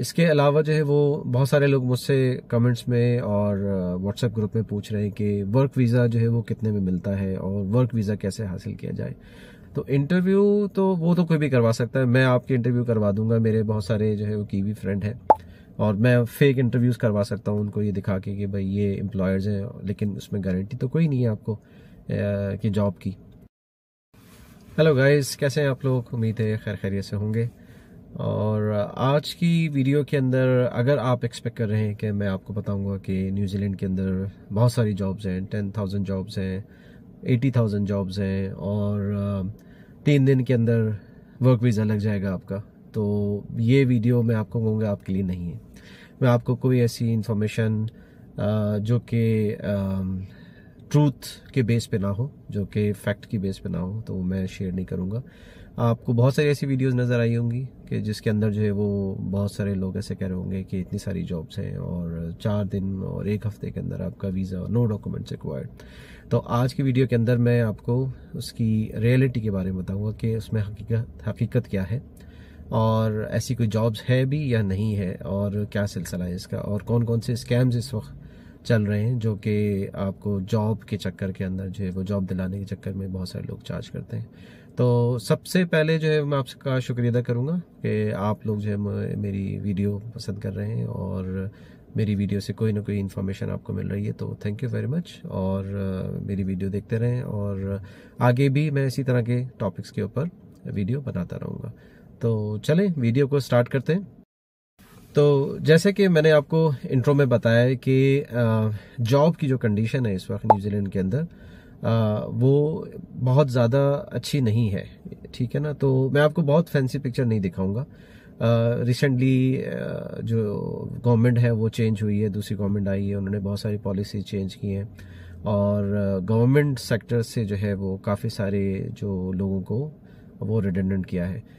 इसके अलावा जो है वो बहुत सारे लोग मुझसे कमेंट्स में और व्हाट्सएप ग्रुप में पूछ रहे हैं कि वर्क वीज़ा जो है वो कितने में मिलता है और वर्क वीज़ा कैसे हासिल किया जाए। तो इंटरव्यू तो वो तो कोई भी करवा सकता है, मैं आपके इंटरव्यू करवा दूंगा। मेरे बहुत सारे जो है वो कीवी फ्रेंड हैं और मैं फेक इंटरव्यूज़ करवा सकता हूँ उनको ये दिखा के कि भाई ये एम्प्लॉयर्स हैं, लेकिन उसमें गारंटी तो कोई नहीं है आपको कि जॉब की। हेलो गाइस, कैसे हैं आप लोग? उम्मीद है खैर खैरियत से होंगे। और आज की वीडियो के अंदर अगर आप एक्सपेक्ट कर रहे हैं कि मैं आपको बताऊंगा कि न्यूजीलैंड के अंदर बहुत सारी जॉब्स हैं, 10,000 जॉब्स हैं, 80,000 जॉब्स हैं और 3 दिन के अंदर वर्क वीज़ा लग जाएगा आपका, तो ये वीडियो मैं आपको कहूँगा आपके लिए नहीं है। मैं आपको कोई ऐसी इंफॉर्मेशन जो कि ट्रूथ के बेस पे ना हो, जो कि फैक्ट की बेस पे ना हो, तो मैं शेयर नहीं करूँगा। आपको बहुत सारी ऐसी वीडियोस नज़र आई होंगी कि जिसके अंदर जो है वो बहुत सारे लोग ऐसे कह रहे होंगे कि इतनी सारी जॉब्स हैं और 4 दिन और 1 हफ्ते के अंदर आपका वीज़ा, नो डॉक्यूमेंट्स रिक्वायर्ड। तो आज की वीडियो के अंदर मैं आपको उसकी रियलिटी के बारे में बताऊँगा कि उसमें हकीकत क्या है और ऐसी कोई जॉब्स है भी या नहीं है और क्या सिलसिला है इसका, और कौन कौन से स्कैम्स इस वक्त चल रहे हैं जो कि आपको जॉब के चक्कर के अंदर जो है वो जॉब दिलाने के चक्कर में बहुत सारे लोग चार्ज करते हैं। तो सबसे पहले जो है मैं आपका शुक्रिया अदा करूँगा कि आप लोग जो है मेरी वीडियो पसंद कर रहे हैं और मेरी वीडियो से कोई ना कोई इन्फॉर्मेशन आपको मिल रही है, तो थैंक यू वेरी मच। और मेरी वीडियो देखते रहें और आगे भी मैं इसी तरह के टॉपिक्स के ऊपर वीडियो बनाता रहूँगा। तो चलें वीडियो को स्टार्ट करते हैं। तो जैसे कि मैंने आपको इंट्रो में बताया है कि जॉब की जो कंडीशन है इस वक्त न्यूजीलैंड के अंदर वो बहुत ज़्यादा अच्छी नहीं है, ठीक है ना। तो मैं आपको बहुत फैंसी पिक्चर नहीं दिखाऊंगा। रिसेंटली जो गवर्नमेंट है वो चेंज हुई है, दूसरी गवर्नमेंट आई है, उन्होंने बहुत सारी पॉलिसी चेंज की हैं और गवर्नमेंट सेक्टर से जो है वो काफ़ी सारे जो लोगों को वो रिडंडेंट किया है।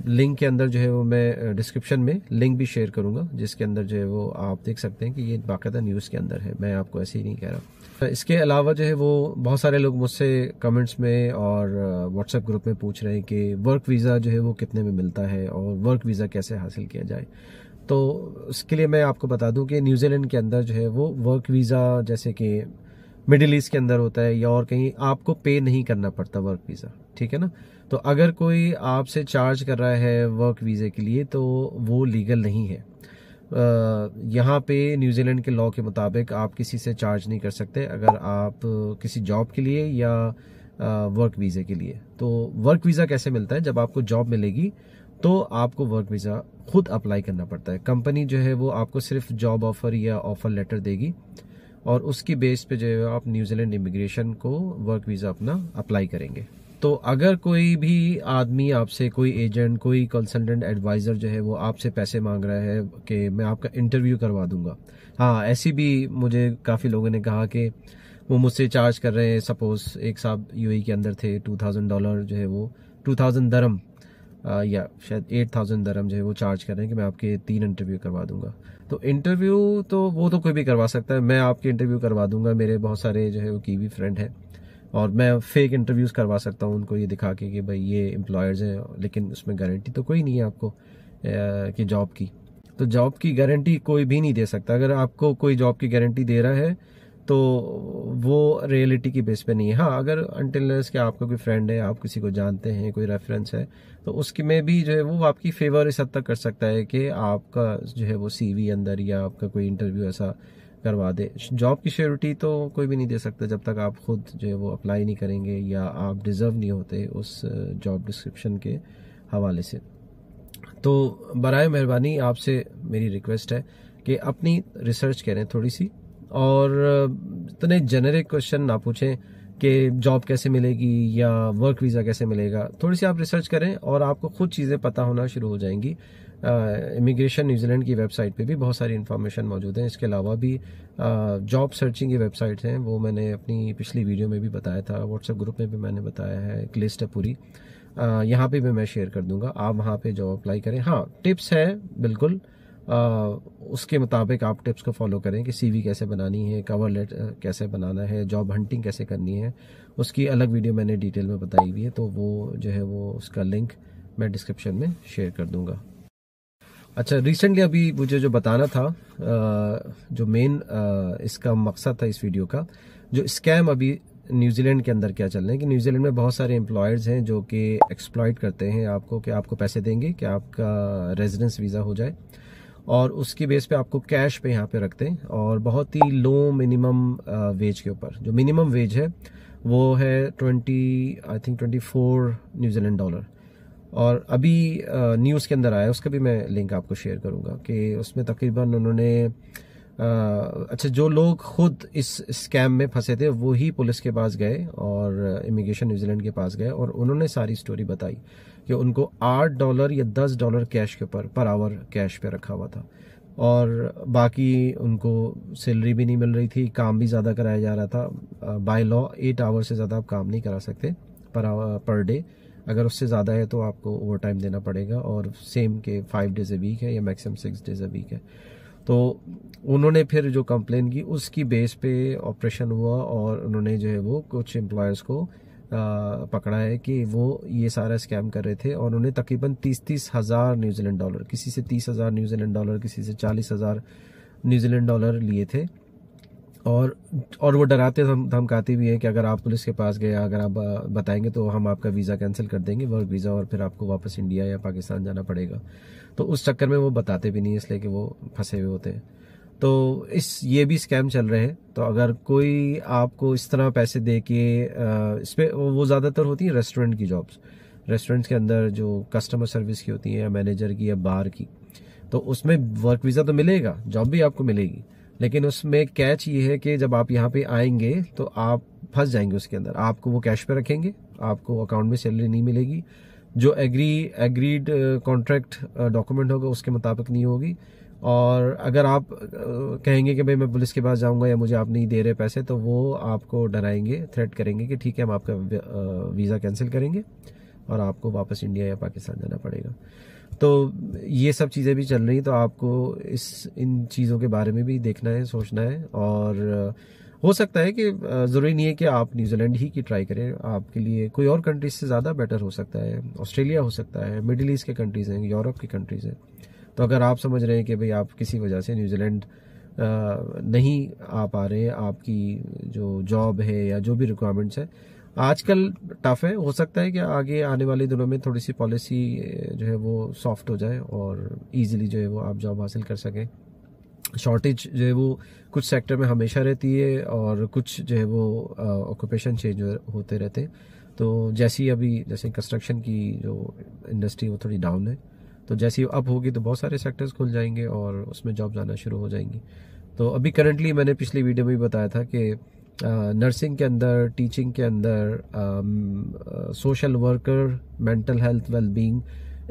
लिंक के अंदर जो है वो मैं डिस्क्रिप्शन में लिंक भी शेयर करूंगा जिसके अंदर जो है वो आप देख सकते हैं कि ये बाकायदा न्यूज़ के अंदर है, मैं आपको ऐसे ही नहीं कह रहा। इसके अलावा जो है वो बहुत सारे लोग मुझसे कमेंट्स में और व्हाट्सएप ग्रुप में पूछ रहे हैं कि वर्क वीज़ा जो है वो कितने में मिलता है और वर्क वीज़ा कैसे हासिल किया जाए। तो उसके लिए मैं आपको बता दूं कि न्यूजीलैंड के अंदर जो है वो वर्क वीज़ा जैसे कि मिडिल ईस्ट के अंदर होता है या और कहीं आपको पे नहीं करना पड़ता वर्क वीज़ा, ठीक है ना। तो अगर कोई आपसे चार्ज कर रहा है वर्क वीज़े के लिए तो वो लीगल नहीं है। यहाँ पे न्यूजीलैंड के लॉ के मुताबिक आप किसी से चार्ज नहीं कर सकते अगर आप किसी जॉब के लिए या वर्क वीज़े के लिए। तो वर्क वीज़ा कैसे मिलता है? जब आपको जॉब मिलेगी तो आपको वर्क वीज़ा खुद अप्लाई करना पड़ता है। कंपनी जो है वो आपको सिर्फ जॉब ऑफर या ऑफर लेटर देगी और उसकी बेस पे जो है आप न्यूजीलैंड इमिग्रेशन को वर्क वीज़ा अपना अप्लाई करेंगे। तो अगर कोई भी आदमी आपसे, कोई एजेंट, कोई कंसल्टेंट एडवाइज़र जो है वो आपसे पैसे मांग रहा है कि मैं आपका इंटरव्यू करवा दूंगा, हाँ ऐसी भी मुझे काफ़ी लोगों ने कहा कि वो मुझसे चार्ज कर रहे हैं। सपोज एक साहब यूएई के अंदर थे, $2,000 जो है वो 2,000 दरम या शायद 8,000 दरम जो है वो चार्ज कर रहे हैं कि मैं आपके 3 इंटरव्यू करवा दूंगा। तो इंटरव्यू तो वो तो कोई भी करवा सकता है, मैं आपके इंटरव्यू करवा दूंगा। मेरे बहुत सारे जो है वो कीवी फ्रेंड हैं और मैं फेक इंटरव्यूज़ करवा सकता हूँ उनको ये दिखा के कि भाई ये एम्प्लॉयर्स हैं, लेकिन उसमें गारंटी तो कोई नहीं है आपको कि जॉब की। तो जॉब की गारंटी कोई भी नहीं दे सकता। अगर आपको कोई जॉब की गारंटी दे रहा है तो वो रियलिटी की बेस पे नहीं है। हाँ, अगर अनटिल कि आपका कोई फ्रेंड है, आप किसी को जानते हैं, कोई रेफरेंस है, तो उसकी में भी जो है वो आपकी फेवर इस हद तक कर सकता है कि आपका जो है वो सीवी अंदर या आपका कोई इंटरव्यू ऐसा करवा दे। जॉब की श्योरिटी तो कोई भी नहीं दे सकता जब तक आप खुद जो है वो अप्लाई नहीं करेंगे या आप डिज़र्व नहीं होते उस जॉब डिस्क्रिप्शन के हवाले से। तो बराए मेहरबानी आपसे मेरी रिक्वेस्ट है कि अपनी रिसर्च करें थोड़ी सी और इतने जेनरिक क्वेश्चन ना पूछें कि जॉब कैसे मिलेगी या वर्क वीज़ा कैसे मिलेगा। थोड़ी सी आप रिसर्च करें और आपको खुद चीज़ें पता होना शुरू हो जाएंगी। इमिग्रेशन न्यूजीलैंड की वेबसाइट पे भी बहुत सारी इन्फॉर्मेशन मौजूद है। इसके अलावा भी जॉब सर्चिंग की वेबसाइट्स हैं, वो मैंने अपनी पिछली वीडियो में भी बताया था, व्हाट्सएप ग्रुप में भी मैंने बताया है, एक लिस्ट है पूरी, यहाँ पे भी मैं शेयर कर दूंगा, आप वहाँ पे जॉब अप्लाई करें। हाँ, टिप्स है बिल्कुल, उसके मुताबिक आप टिप्स को फॉलो करें कि सीवी कैसे बनानी है, कवर लेटर कैसे बनाना है, जॉब हंटिंग कैसे करनी है, उसकी अलग वीडियो मैंने डिटेल में बताई हुई है। तो वो जो है वो उसका लिंक मैं डिस्क्रिप्शन में शेयर कर दूंगा। अच्छा, रिसेंटली अभी मुझे जो बताना था, जो मेन इसका मकसद था इस वीडियो का, जो स्कैम अभी न्यूजीलैंड के अंदर क्या चल रहे हैं कि न्यूजीलैंड में बहुत सारे एम्प्लॉयर्स हैं जो कि एक्सप्लॉइट करते हैं आपको, कि आपको पैसे देंगे कि आपका रेजिडेंस वीज़ा हो जाए, और उसकी बेस पे आपको कैश पे यहाँ पे रखते हैं, और बहुत ही लो मिनिमम वेज के ऊपर। जो मिनिमम वेज है वो है 24 न्यूजीलैंड डॉलर। और अभी न्यूज़ के अंदर आया, उसका भी मैं लिंक आपको शेयर करूंगा, कि उसमें तकरीबन उन्होंने अच्छा, जो लोग खुद इस स्कैम में फंसे थे वो ही पुलिस के पास गए और इमिग्रेशन न्यूजीलैंड के पास गए, और उन्होंने सारी स्टोरी बताई कि उनको $8 या $10 कैश के ऊपर पर आवर कैश पे रखा हुआ था, और बाकी उनको सैलरी भी नहीं मिल रही थी, काम भी ज़्यादा कराया जा रहा था। बाय लॉ 8 आवर से ज़्यादा आप काम नहीं करा सकते पर डे, अगर उससे ज़्यादा है तो आपको ओवर टाइम देना पड़ेगा, और सेम के 5 डेज अ वीक है या मैक्सिमम 6 डेज अ वीक है। तो उन्होंने फिर जो कंप्लेन की उसकी बेस पे ऑपरेशन हुआ, और उन्होंने जो है वो कुछ एम्प्लॉयर्स को पकड़ा है कि वो ये सारा स्कैम कर रहे थे, और उन्होंने तकरीबन 30 हज़ार न्यूजीलैंड डॉलर, किसी से 30 हज़ार न्यूजीलैंड डॉलर, किसी से 40 हज़ार न्यूजीलैंड डॉलर लिए थे। और वो डराते धमकाते भी हैं कि अगर आप पुलिस के पास गए, अगर आप बताएंगे तो हम आपका वीज़ा कैंसिल कर देंगे, वर्क वीज़ा, और फिर आपको वापस इंडिया या पाकिस्तान जाना पड़ेगा। तो उस चक्कर में वो बताते भी नहीं, इसलिए कि वो फंसे हुए होते हैं। तो ये भी स्कैम चल रहे हैं। तो अगर कोई आपको इस तरह पैसे दे के इस पर, वो ज़्यादातर होती है रेस्टोरेंट की जॉब्स, रेस्टोरेंट्स के अंदर जो कस्टमर सर्विस की होती है, या मैनेजर की या बार की, तो उसमें वर्क वीज़ा तो मिलेगा, जॉब भी आपको मिलेगी, लेकिन उसमें कैच ये है कि जब आप यहाँ पे आएंगे तो आप फंस जाएंगे उसके अंदर। आपको वो कैश पे रखेंगे, आपको अकाउंट में सैलरी नहीं मिलेगी, जो एग्रीड कॉन्ट्रैक्ट डॉक्यूमेंट होगा उसके मुताबिक नहीं होगी, और अगर आप कहेंगे कि भाई मैं पुलिस के पास जाऊंगा या मुझे आप नहीं दे रहे पैसे, तो वो आपको डराएंगे, थ्रेट करेंगे कि ठीक है हम आपका वीज़ा कैंसिल करेंगे और आपको वापस इंडिया या पाकिस्तान जाना पड़ेगा। तो ये सब चीज़ें भी चल रही, तो आपको इन चीज़ों के बारे में भी देखना है, सोचना है। और हो सकता है कि ज़रूरी नहीं है कि आप न्यूजीलैंड ही की ट्राई करें, आपके लिए कोई और कंट्रीज से ज़्यादा बेटर हो सकता है, ऑस्ट्रेलिया हो सकता है, मिडिल ईस्ट के कंट्रीज़ हैं, यूरोप की कंट्रीज़ हैं। तो अगर आप समझ रहे हैं कि भाई आप किसी वजह से न्यूजीलैंड नहीं आ पा रहे हैं, आपकी जो जॉब है या जो भी रिक्वायरमेंट्स है आजकल टफ है, हो सकता है कि आगे आने वाले दिनों में थोड़ी सी पॉलिसी जो है वो सॉफ्ट हो जाए और इजीली जो है वो आप जॉब हासिल कर सकें। शॉर्टेज जो है वो कुछ सेक्टर में हमेशा रहती है, और कुछ जो है वो ऑक्यूपेशन चेंज होते रहते हैं। तो जैसे कंस्ट्रक्शन की जो इंडस्ट्री वो थोड़ी डाउन है, तो जैसी अप होगी तो बहुत सारे सेक्टर्स खुल जाएंगे और उसमें जॉब जाना शुरू हो जाएंगी। तो अभी करंटली मैंने पिछली वीडियो में भी बताया था कि नर्सिंग के अंदर, टीचिंग के अंदर, social worker, mental health wellbeing,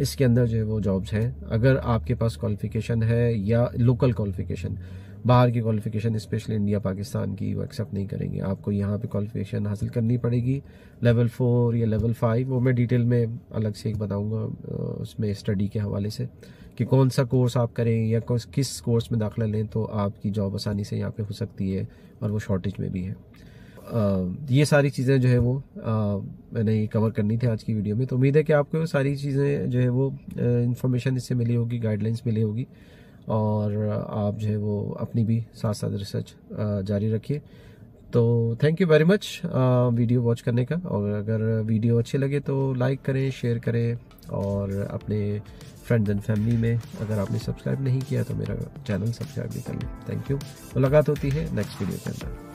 इसके अंदर जो है वो जॉब्स हैं। अगर आपके पास क्वालिफिकेशन है या लोकल क्वालिफिकेशन, बाहर की क्वालिफिकेशन स्पेशली इंडिया पाकिस्तान की वो एक्सेप्ट नहीं करेंगे, आपको यहाँ पे क्वालिफिकेशन हासिल करनी पड़ेगी, लेवल 4 या लेवल 5। वो मैं डिटेल में अलग से एक बताऊंगा उसमें स्टडी के हवाले से, कि कौन सा कोर्स आप करें या किस कोर्स में दाखिला लें तो आपकी जॉब आसानी से यहाँ पे हो सकती है, और वो शॉर्टेज में भी है। ये सारी चीज़ें जो है वो मैंने ये कवर करनी थी आज की वीडियो में। तो उम्मीद है कि आपको सारी चीज़ें जो है वो इन्फॉर्मेशन इससे मिली होगी, गाइडलाइंस मिली होगी, और आप जो है वो अपनी भी साथ साथ रिसर्च जारी रखिए। तो thank you very much video watch करने का, और अगर वीडियो अच्छे लगे तो लाइक करें, शेयर करें, और अपने फ्रेंड्स एंड फैमिली में अगर आपने सब्सक्राइब नहीं किया तो मेरा चैनल सब्सक्राइब भी कर लें। Thank you. मुलाकात होती है नेक्स्ट वीडियो के अंदर।